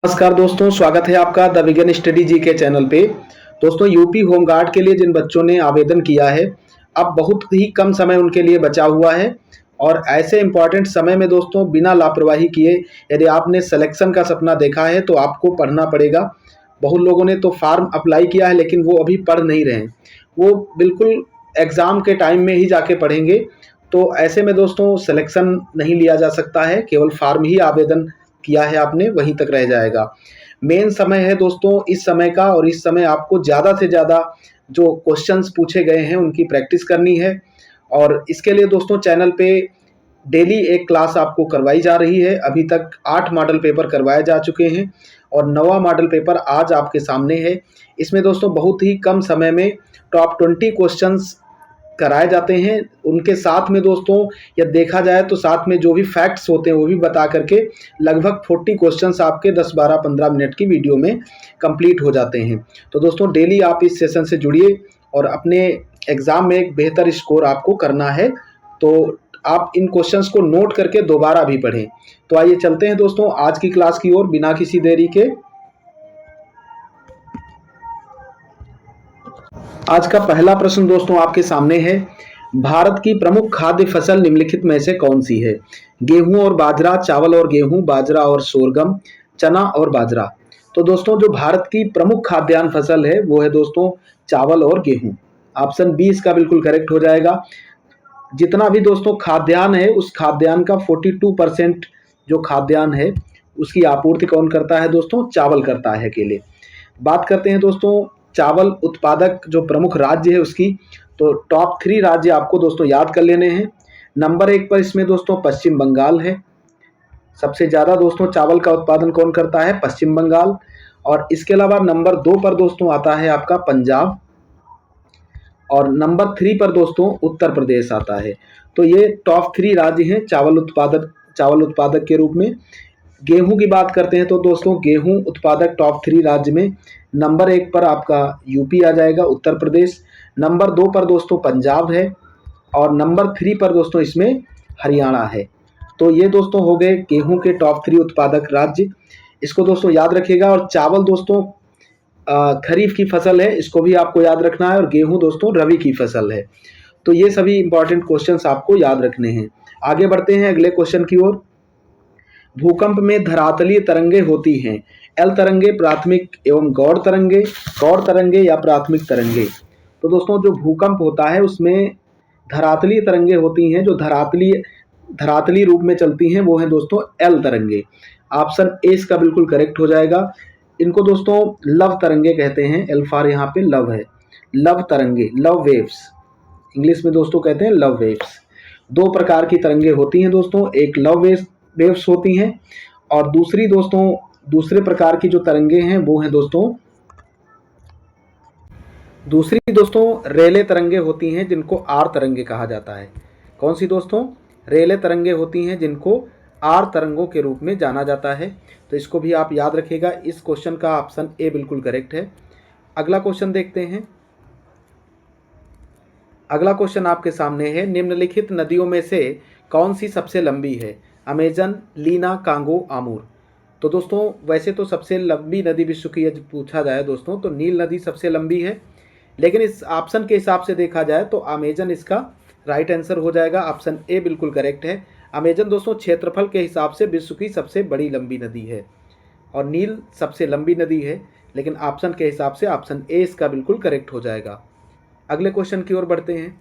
नमस्कार दोस्तों, स्वागत है आपका द विगन स्टडी जी के चैनल पे। दोस्तों, यूपी होमगार्ड के लिए जिन बच्चों ने आवेदन किया है, अब बहुत ही कम समय उनके लिए बचा हुआ है। और ऐसे इंपॉर्टेंट समय में दोस्तों, बिना लापरवाही किए यदि आपने सिलेक्शन का सपना देखा है तो आपको पढ़ना पड़ेगा। बहुत लोगों ने तो फॉर्म अप्लाई किया है लेकिन वो अभी पढ़ नहीं रहे हैं, वो बिल्कुल एग्ज़ाम के टाइम में ही जाके पढ़ेंगे। तो ऐसे में दोस्तों सिलेक्शन नहीं लिया जा सकता है, केवल फॉर्म ही आवेदन किया है आपने वहीं तक रह जाएगा। मेन समय है दोस्तों इस समय का, और इस समय आपको ज़्यादा से ज़्यादा जो क्वेश्चंस पूछे गए हैं उनकी प्रैक्टिस करनी है। और इसके लिए दोस्तों चैनल पे डेली एक क्लास आपको करवाई जा रही है। अभी तक 8 मॉडल पेपर करवाए जा चुके हैं और 9वां मॉडल पेपर आज आपके सामने है। इसमें दोस्तों बहुत ही कम समय में टॉप 20 क्वेश्चंस कराए जाते हैं। उनके साथ में दोस्तों या देखा जाए तो साथ में जो भी फैक्ट्स होते हैं वो भी बता करके लगभग 40 क्वेश्चंस आपके 10, 12, 15 मिनट की वीडियो में कंप्लीट हो जाते हैं। तो दोस्तों डेली आप इस सेशन से जुड़िए और अपने एग्ज़ाम में एक बेहतर स्कोर आपको करना है। तो आप इन क्वेश्चंस को नोट करके दोबारा भी पढ़ें। तो आइए चलते हैं दोस्तों आज की क्लास की ओर बिना किसी देरी के। आज का पहला प्रश्न दोस्तों आपके सामने है, भारत की प्रमुख खाद्य फसल निम्नलिखित में से कौन सी है? गेहूं और बाजरा, चावल और गेहूं, बाजरा और सोरगम, चना और बाजरा। तो दोस्तों जो भारत की प्रमुख खाद्यान्न फसल है वो है दोस्तों चावल और गेहूं। ऑप्शन बी इसका बिल्कुल करेक्ट हो जाएगा। जितना भी दोस्तों खाद्यान्न है उस खाद्यान्न का 42% जो खाद्यान्न है उसकी आपूर्ति कौन करता है दोस्तों? चावल करता है अकेले। बात करते हैं दोस्तों चावल उत्पादक जो प्रमुख राज्य है उसकी, तो टॉप 3 राज्य आपको दोस्तों याद कर लेने हैं। नंबर 1 पर इसमें दोस्तों पश्चिम बंगाल है। सबसे ज़्यादा दोस्तों चावल का उत्पादन कौन करता है? पश्चिम बंगाल। और इसके अलावा नंबर 2 पर दोस्तों आता है आपका पंजाब, और नंबर 3 पर दोस्तों उत्तर प्रदेश आता है। तो ये टॉप 3 राज्य हैं चावल उत्पादक के रूप में। गेहूं की बात करते हैं तो दोस्तों गेहूं उत्पादक टॉप 3 राज्य में नंबर 1 पर आपका यूपी आ जाएगा, उत्तर प्रदेश। नंबर 2 पर दोस्तों पंजाब है और नंबर 3 पर दोस्तों इसमें हरियाणा है। तो ये दोस्तों हो गए गेहूं के टॉप 3 उत्पादक राज्य। इसको दोस्तों याद रखिएगा। और चावल दोस्तों खरीफ की फसल है, इसको भी आपको याद रखना है। और गेहूं दोस्तों रबी की फसल है। तो ये सभी इंपॉर्टेंट क्वेश्चंस आपको याद रखने हैं। आगे बढ़ते हैं अगले क्वेश्चन की ओर। भूकंप में धरातलीय तरंगे होती हैं, एल तरंगे, प्राथमिक एवं गौड़ तरंगे या प्राथमिक तरंगे। तो दोस्तों जो भूकंप होता है उसमें धरातलीय तरंगे होती हैं, जो धरातलीय रूप में चलती हैं, वो है दोस्तों एल तरंगे। ऑप्शन ए इसका बिल्कुल करेक्ट हो जाएगा। इनको दोस्तों लव तरंगे कहते हैं, एल फॉर यहाँ पे लव है। लव तरंगे, लव वेव्स, इंग्लिश में दोस्तों कहते हैं लव वेव्स। 2 प्रकार की तरंगे होती हैं दोस्तों, एक लव वेव्स होती हैं और दूसरे प्रकार की जो तरंगे हैं वो हैं दूसरी रेले तरंगे होती हैं जिनको आर तरंगे कहा जाता है। कौन सी दोस्तों? रेले तरंगे होती हैं जिनको आर तरंगों के रूप में जाना जाता है। तो इसको भी आप याद रखिएगा। इस क्वेश्चन का ऑप्शन ए बिल्कुल करेक्ट है। अगला क्वेश्चन देखते हैं। अगला क्वेश्चन आपके सामने है, निम्नलिखित नदियों में से कौन सी सबसे लंबी है? Amazon, Lena, Congo, Amur. तो दोस्तों वैसे तो सबसे लंबी नदी विश्व की यदि पूछा जाए दोस्तों तो नील नदी सबसे लंबी है, लेकिन इस ऑप्शन के हिसाब से देखा जाए तो अमेजन इसका राइट आंसर हो जाएगा। ऑप्शन ए बिल्कुल करेक्ट है। अमेजन दोस्तों क्षेत्रफल के हिसाब से विश्व की सबसे बड़ी लंबी नदी है और नील सबसे लंबी नदी है, लेकिन ऑप्शन के हिसाब से ऑप्शन ए इसका बिल्कुल करेक्ट हो जाएगा। अगले क्वेश्चन की ओर बढ़ते हैं।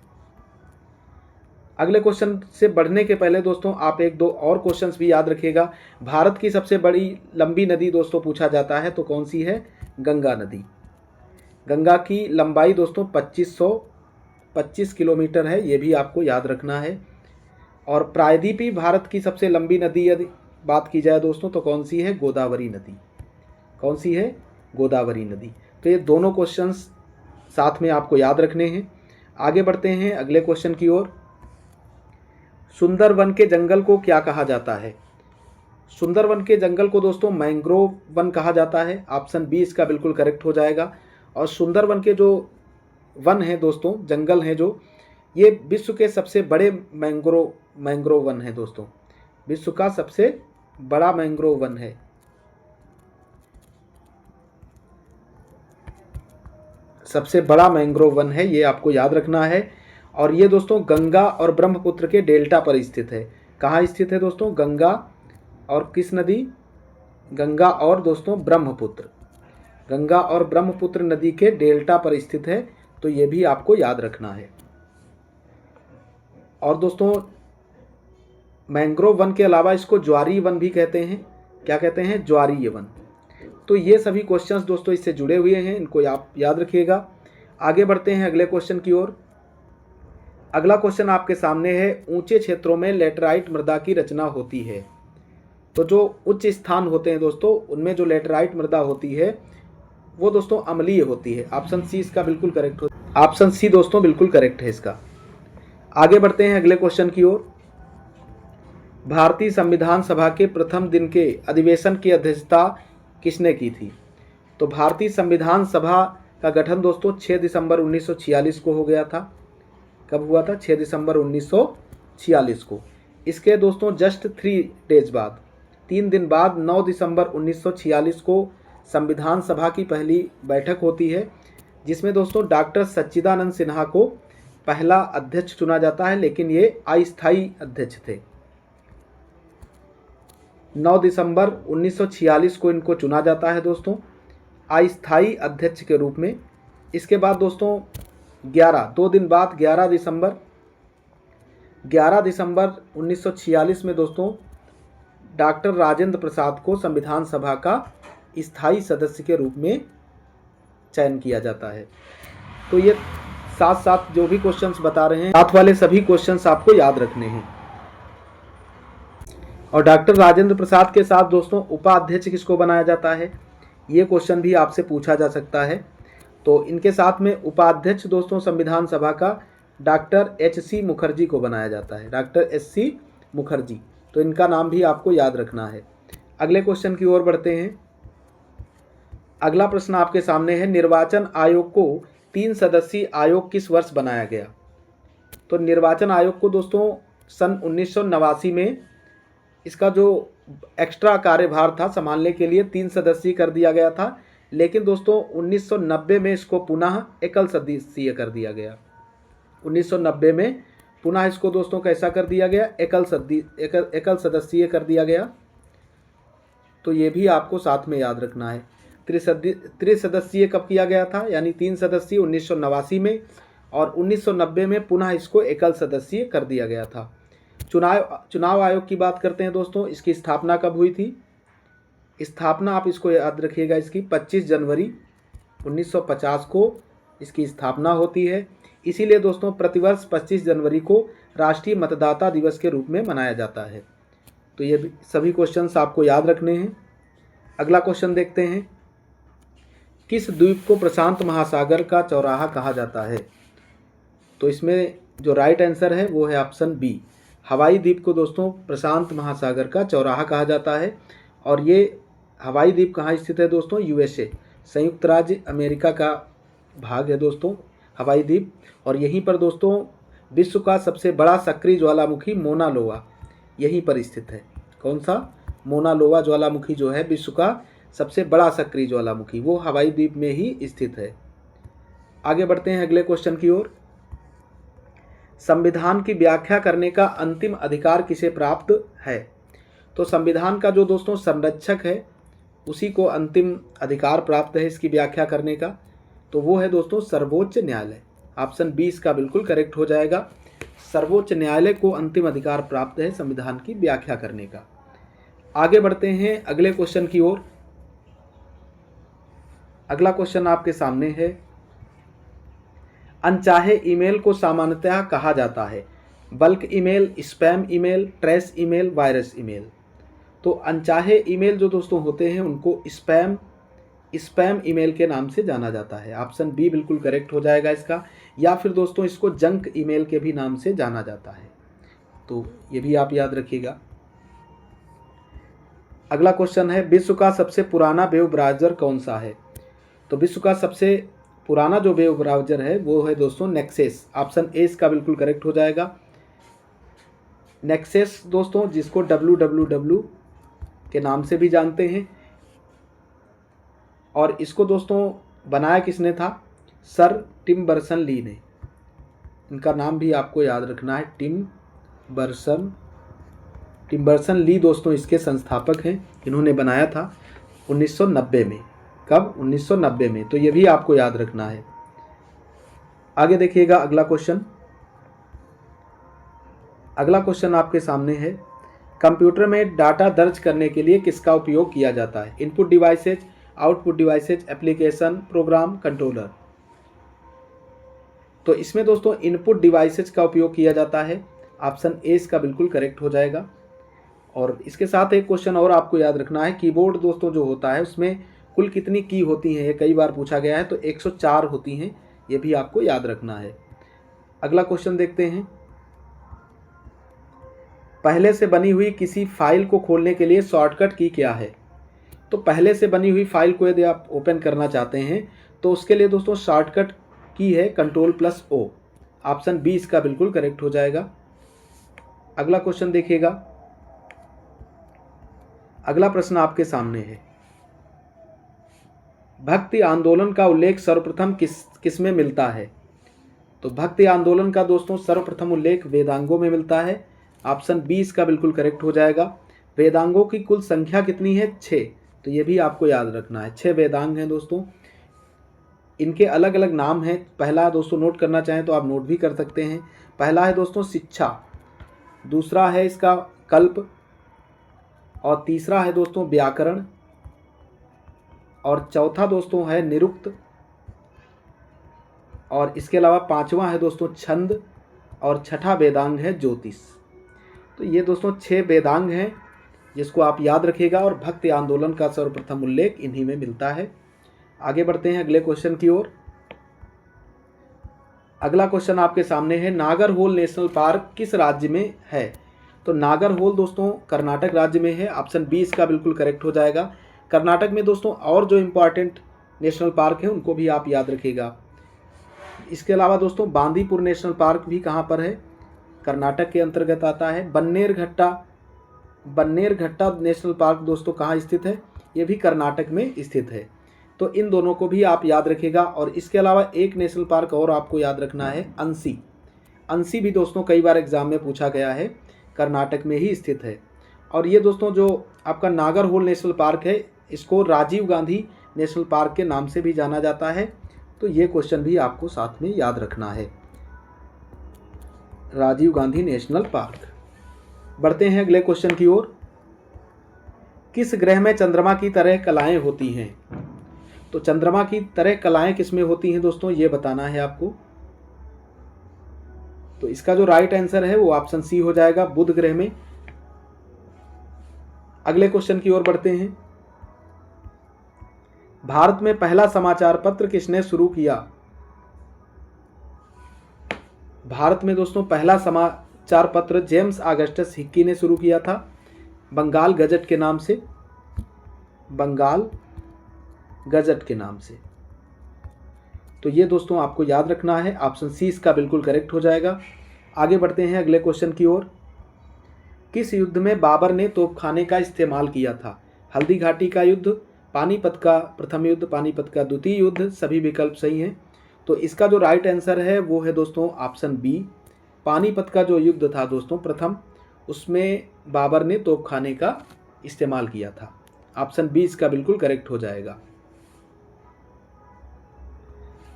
अगले क्वेश्चन से बढ़ने के पहले दोस्तों आप 1-2 और क्वेश्चंस भी याद रखिएगा। भारत की सबसे बड़ी लंबी नदी दोस्तों पूछा जाता है तो कौन सी है? गंगा नदी। गंगा की लंबाई दोस्तों 2525 किलोमीटर है, ये भी आपको याद रखना है। और प्रायद्वीपीय भारत की सबसे लंबी नदी यदि बात की जाए दोस्तों तो कौन सी है? गोदावरी नदी। कौन सी है? गोदावरी नदी। तो ये दोनों क्वेश्चंस साथ में आपको याद रखने हैं। आगे बढ़ते हैं अगले क्वेश्चन की ओर। सुंदरवन के जंगल को क्या कहा जाता है? सुंदरवन के जंगल को दोस्तों मैंग्रोव वन कहा जाता है। ऑप्शन बी इसका बिल्कुल करेक्ट हो जाएगा। और सुंदरवन के जो वन है दोस्तों, जंगल हैं जो, ये विश्व के सबसे बड़े मैंग्रोव वन है दोस्तों। विश्व का सबसे बड़ा मैंग्रोव वन है। सबसे बड़ा मैंग्रोव वन है, ये आपको याद रखना है। और ये दोस्तों गंगा और ब्रह्मपुत्र के डेल्टा पर स्थित है। कहाँ स्थित है दोस्तों? गंगा और किस नदी? गंगा और दोस्तों ब्रह्मपुत्र, गंगा और ब्रह्मपुत्र नदी के डेल्टा पर स्थित है, तो ये भी आपको याद रखना है। और दोस्तों मैंग्रोव वन के अलावा इसको ज्वारीय वन भी कहते हैं। क्या कहते हैं? ज्वारीय वन। तो ये सभी क्वेश्चंस दोस्तों इससे जुड़े हुए हैं, इनको आप याद रखिएगा। आगे बढ़ते हैं अगले क्वेश्चन की ओर। अगला क्वेश्चन आपके सामने है, ऊंचे क्षेत्रों में लेटराइट मृदा की रचना होती है। तो जो उच्च स्थान होते हैं दोस्तों, उनमें जो लेटराइट मृदा होती है वो दोस्तों अम्लीय होती है। ऑप्शन सी इसका बिल्कुल करेक्ट हो, ऑप्शन सी दोस्तों बिल्कुल करेक्ट है इसका। आगे बढ़ते हैं अगले क्वेश्चन की ओर। भारतीय संविधान सभा के प्रथम दिन के अधिवेशन की अध्यक्षता किसने की थी? तो भारतीय संविधान सभा का गठन दोस्तों 6 दिसंबर 1946 को हो गया था। कब हुआ था? 6 दिसंबर 1946 को। इसके दोस्तों जस्ट 3 डेज बाद, 3 दिन बाद 9 दिसंबर 1946 को संविधान सभा की पहली बैठक होती है, जिसमें दोस्तों डॉक्टर सच्चिदानंद सिन्हा को पहला अध्यक्ष चुना जाता है, लेकिन ये अस्थायी अध्यक्ष थे। 9 दिसंबर 1946 को इनको चुना जाता है दोस्तों अस्थायी अध्यक्ष के रूप में। इसके बाद दोस्तों 2 दिन बाद 11 दिसंबर 1946 में दोस्तों डॉक्टर राजेंद्र प्रसाद को संविधान सभा का स्थायी सदस्य के रूप में चयन किया जाता है। तो ये साथ साथ जो भी क्वेश्चंस बता रहे हैं, साथ वाले सभी क्वेश्चंस आपको याद रखने हैं। और डॉक्टर राजेंद्र प्रसाद के साथ दोस्तों उपाध्यक्ष किसको बनाया जाता है? ये क्वेश्चन भी आपसे पूछा जा सकता है। तो इनके साथ में उपाध्यक्ष दोस्तों संविधान सभा का डॉक्टर एच.सी. मुखर्जी को बनाया जाता है, डॉक्टर एच.सी. मुखर्जी। तो इनका नाम भी आपको याद रखना है। अगले क्वेश्चन की ओर बढ़ते हैं। अगला प्रश्न आपके सामने है, निर्वाचन आयोग को 3 सदस्यीय आयोग किस वर्ष बनाया गया? तो निर्वाचन आयोग को दोस्तों सन 1989 में इसका जो एक्स्ट्रा कार्यभार था संभालने के लिए 3 सदस्यीय कर दिया गया था, लेकिन दोस्तों 1990 में इसको पुनः एकल सदस्यीय कर दिया गया। 1990 में पुनः इसको दोस्तों कैसा कर दिया गया? एकल सदस्यीय कर दिया गया। तो ये भी आपको साथ में याद रखना है। त्रिसदस्यीय कब किया गया था? यानी 3 सदस्यीय 1989 में, और 1990 में पुनः इसको एकल सदस्यीय कर दिया गया था। चुनाव आयोग की बात करते हैं दोस्तों, इसकी स्थापना कब हुई थी? स्थापना आप इसको याद रखिएगा, इसकी 25 जनवरी 1950 को इसकी स्थापना होती है। इसीलिए दोस्तों प्रतिवर्ष 25 जनवरी को राष्ट्रीय मतदाता दिवस के रूप में मनाया जाता है। तो ये सभी क्वेश्चंस आपको याद रखने हैं। अगला क्वेश्चन देखते हैं, किस द्वीप को प्रशांत महासागर का चौराहा कहा जाता है? तो इसमें जो राइट आंसर है वो है ऑप्शन बी, हवाई द्वीप को दोस्तों प्रशांत महासागर का चौराहा कहा जाता है। और ये हवाई द्वीप कहाँ स्थित है दोस्तों? यूएसए, संयुक्त राज्य अमेरिका का भाग है दोस्तों हवाई द्वीप। और यहीं पर दोस्तों विश्व का सबसे बड़ा सक्रिय ज्वालामुखी मोना लोआ यहीं पर स्थित है। कौन सा? मोना लोआ ज्वालामुखी जो है विश्व का सबसे बड़ा सक्रिय ज्वालामुखी, वो हवाई द्वीप में ही स्थित है। आगे बढ़ते हैं अगले क्वेश्चन की ओर। संविधान की व्याख्या करने का अंतिम अधिकार किसे प्राप्त है? तो संविधान का जो दोस्तों संरक्षक है उसी को अंतिम अधिकार प्राप्त है इसकी व्याख्या करने का। तो वो है दोस्तों सर्वोच्च न्यायालय। ऑप्शन बी इसका बिल्कुल करेक्ट हो जाएगा। सर्वोच्च न्यायालय को अंतिम अधिकार प्राप्त है संविधान की व्याख्या करने का। आगे बढ़ते हैं अगले क्वेश्चन की ओर। अगला क्वेश्चन आपके सामने है, अनचाहे ईमेल को सामान्यतः कहा जाता है bulk email, spam email, trash email, virus email. तो अनचाहे ईमेल जो दोस्तों होते हैं उनको स्पैम ईमेल के नाम से जाना जाता है। ऑप्शन बी बिल्कुल करेक्ट हो जाएगा इसका। या फिर दोस्तों इसको जंक ईमेल के भी नाम से जाना जाता है। तो ये भी आप याद रखिएगा। अगला क्वेश्चन है, विश्व का सबसे पुराना वेब ब्राउज़र कौन सा है? तो विश्व का सबसे पुराना जो वेब ब्राउज़र है वो है दोस्तों नेक्सस। ऑप्शन ए इसका बिल्कुल करेक्ट हो जाएगा। नेक्सस दोस्तों जिसको www के नाम से भी जानते हैं, और इसको दोस्तों बनाया किसने था? सर टिम बर्सन ली ने। इनका नाम भी आपको याद रखना है, टिम बर्सन ली दोस्तों इसके संस्थापक हैं। इन्होंने बनाया था 1990 में। कब? 1990 में। तो ये भी आपको याद रखना है। आगे देखिएगा अगला क्वेश्चन आपके सामने है। कंप्यूटर में डाटा दर्ज करने के लिए किसका उपयोग किया जाता है? Input devices, output devices, application, program, controller. तो इसमें दोस्तों इनपुट डिवाइसेज का उपयोग किया जाता है। ऑप्शन ए इसका बिल्कुल करेक्ट हो जाएगा। और इसके साथ एक क्वेश्चन और आपको याद रखना है, कीबोर्ड दोस्तों जो होता है उसमें कुल कितनी की होती हैं? ये कई बार पूछा गया है, तो 104 होती हैं। ये भी आपको याद रखना है। अगला क्वेश्चन देखते हैं। पहले से बनी हुई किसी फाइल को खोलने के लिए शॉर्टकट की क्या है? तो पहले से बनी हुई फाइल को यदि आप ओपन करना चाहते हैं तो उसके लिए दोस्तों शॉर्टकट की है Ctrl+O। ऑप्शन बी इसका बिल्कुल करेक्ट हो जाएगा। अगला क्वेश्चन देखिएगा। अगला प्रश्न आपके सामने है। भक्ति आंदोलन का उल्लेख सर्वप्रथम किस में मिलता है? तो भक्ति आंदोलन का दोस्तों सर्वप्रथम उल्लेख वेदांगों में मिलता है। ऑप्शन बी इसका बिल्कुल करेक्ट हो जाएगा। वेदांगों की कुल संख्या कितनी है? 6। तो ये भी आपको याद रखना है। 6 वेदांग हैं दोस्तों। इनके अलग अलग नाम हैं। पहला दोस्तों नोट करना चाहें तो आप नोट भी कर सकते हैं। पहला है दोस्तों शिक्षा, दूसरा है इसका कल्प, और तीसरा है दोस्तों व्याकरण, और चौथा दोस्तों है निरुक्त, और इसके अलावा पांचवा है दोस्तों छंद, और छठा वेदांग है ज्योतिष। तो ये दोस्तों 6 वेदांग हैं जिसको आप याद रखिएगा। और भक्ति आंदोलन का सर्वप्रथम उल्लेख इन्हीं में मिलता है। आगे बढ़ते हैं अगले क्वेश्चन की ओर। अगला क्वेश्चन आपके सामने है। नागरहोल नेशनल पार्क किस राज्य में है? तो नागरहोल दोस्तों कर्नाटक राज्य में है। ऑप्शन बी इसका बिल्कुल करेक्ट हो जाएगा। कर्नाटक में दोस्तों और जो इम्पॉर्टेंट नेशनल पार्क हैं उनको भी आप याद रखिएगा। इसके अलावा दोस्तों बांदीपुर नेशनल पार्क भी कहाँ पर है? कर्नाटक के अंतर्गत आता है। बन्नेरघट्टा नेशनल पार्क दोस्तों कहाँ स्थित है? ये भी कर्नाटक में स्थित है। तो इन दोनों को भी आप याद रखिएगा। और इसके अलावा एक नेशनल पार्क और आपको याद रखना है, अंसी भी दोस्तों कई बार एग्जाम में पूछा गया है, कर्नाटक में ही स्थित है। और ये दोस्तों जो आपका नागरहोल नेशनल पार्क है इसको राजीव गांधी नेशनल पार्क के नाम से भी जाना जाता है। तो ये क्वेश्चन भी आपको साथ में याद रखना है, राजीव गांधी नेशनल पार्क। बढ़ते हैं अगले क्वेश्चन की ओर। किस ग्रह में चंद्रमा की तरह कलाएं होती हैं? तो चंद्रमा की तरह कलाएं किस में होती हैं दोस्तों, ये बताना है आपको। तो इसका जो राइट आंसर है वो ऑप्शन सी हो जाएगा, बुध ग्रह में। अगले क्वेश्चन की ओर बढ़ते हैं। भारत में पहला समाचार पत्र किसने शुरू किया? भारत में दोस्तों पहला समाचार पत्र जेम्स ऑगस्टस हिक्की ने शुरू किया था, बंगाल गजट के नाम से। तो ये दोस्तों आपको याद रखना है। ऑप्शन सी इसका बिल्कुल करेक्ट हो जाएगा। आगे बढ़ते हैं अगले क्वेश्चन की ओर। किस युद्ध में बाबर ने तोपखाने का इस्तेमाल किया था? हल्दी घाटी का युद्ध, पानीपत का प्रथम युद्ध, पानीपत का द्वितीय युद्ध। सभी विकल्प सही हैं। तो इसका जो राइट आंसर है वो है दोस्तों ऑप्शन बी। पानीपत का जो युद्ध था दोस्तों प्रथम, उसमें बाबर ने तोपखाने का इस्तेमाल किया था। ऑप्शन बी इसका बिल्कुल करेक्ट हो जाएगा।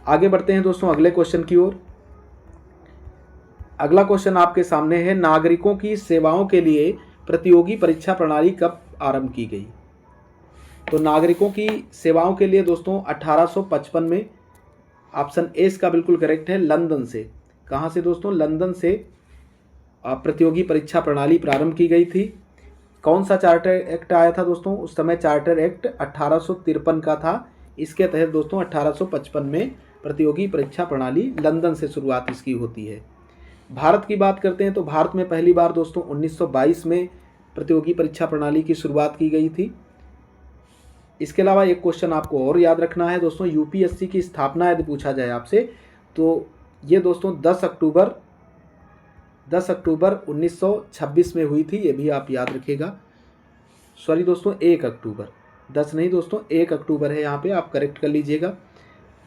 आगे बढ़ते हैं दोस्तों अगले क्वेश्चन की ओर। अगला क्वेश्चन आपके सामने है। नागरिकों की सेवाओं के लिए प्रतियोगी परीक्षा प्रणाली कब आरंभ की गई? तो नागरिकों की सेवाओं के लिए दोस्तों 1855 में। ऑप्शन ए इसका बिल्कुल करेक्ट है, लंदन से। कहाँ से दोस्तों? लंदन से प्रतियोगी परीक्षा प्रणाली प्रारंभ की गई थी। कौन सा चार्टर एक्ट आया था दोस्तों? उस समय चार्टर एक्ट 1853 का था। इसके तहत दोस्तों 1855 में प्रतियोगी परीक्षा प्रणाली लंदन से शुरुआत इसकी होती है। भारत की बात करते हैं तो भारत में पहली बार दोस्तों 1922 में प्रतियोगी परीक्षा प्रणाली की शुरुआत की गई थी। इसके अलावा एक क्वेश्चन आपको और याद रखना है दोस्तों, यूपीएससी की स्थापना यदि पूछा जाए आपसे तो ये दोस्तों 10 अक्टूबर 1926 में हुई थी। ये भी आप याद रखिएगा। सॉरी दोस्तों 1 अक्टूबर, 10 नहीं दोस्तों 1 अक्टूबर है, यहाँ पे आप करेक्ट कर लीजिएगा।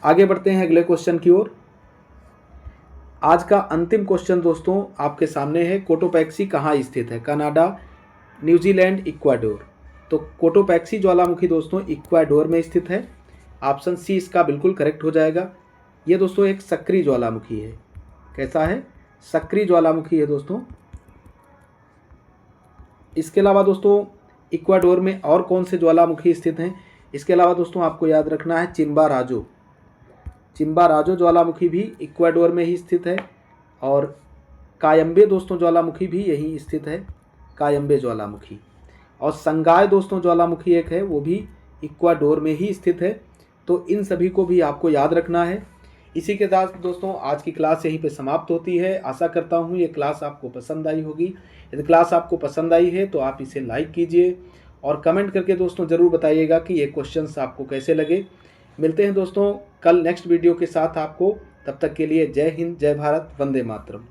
आगे बढ़ते हैं अगले क्वेश्चन की ओर। आज का अंतिम क्वेश्चन दोस्तों आपके सामने है, कोटोपैक्सी कहाँ स्थित है? Canada, New Zealand, Ecuador. तो कोटोपैक्सी ज्वालामुखी दोस्तों इक्वाडोर में स्थित है। ऑप्शन सी इसका बिल्कुल करेक्ट हो जाएगा। ये दोस्तों एक सक्रिय ज्वालामुखी है। कैसा है? सक्रिय ज्वालामुखी है दोस्तों। इसके अलावा दोस्तों इक्वाडोर में और कौन से ज्वालामुखी स्थित हैं? इसके अलावा दोस्तों आपको याद रखना है चिम्बाराजो। चिम्बाराजो ज्वालामुखी भी इक्वाडोर में ही स्थित है। और कायम्बे दोस्तों ज्वालामुखी भी यहीं स्थित है, कायम्बे ज्वालामुखी। और संगाय दोस्तों ज्वालामुखी एक है, वो भी इक्वाडोर में ही स्थित है। तो इन सभी को भी आपको याद रखना है। इसी के साथ दोस्तों आज की क्लास यहीं पे समाप्त होती है। आशा करता हूँ ये क्लास आपको पसंद आई होगी। यदि क्लास आपको पसंद आई है तो आप इसे लाइक कीजिए और कमेंट करके दोस्तों ज़रूर बताइएगा कि ये क्वेश्चंस आपको कैसे लगे। मिलते हैं दोस्तों कल नेक्स्ट वीडियो के साथ आपको। तब तक के लिए जय हिंद, जय भारत, वंदे मातरम।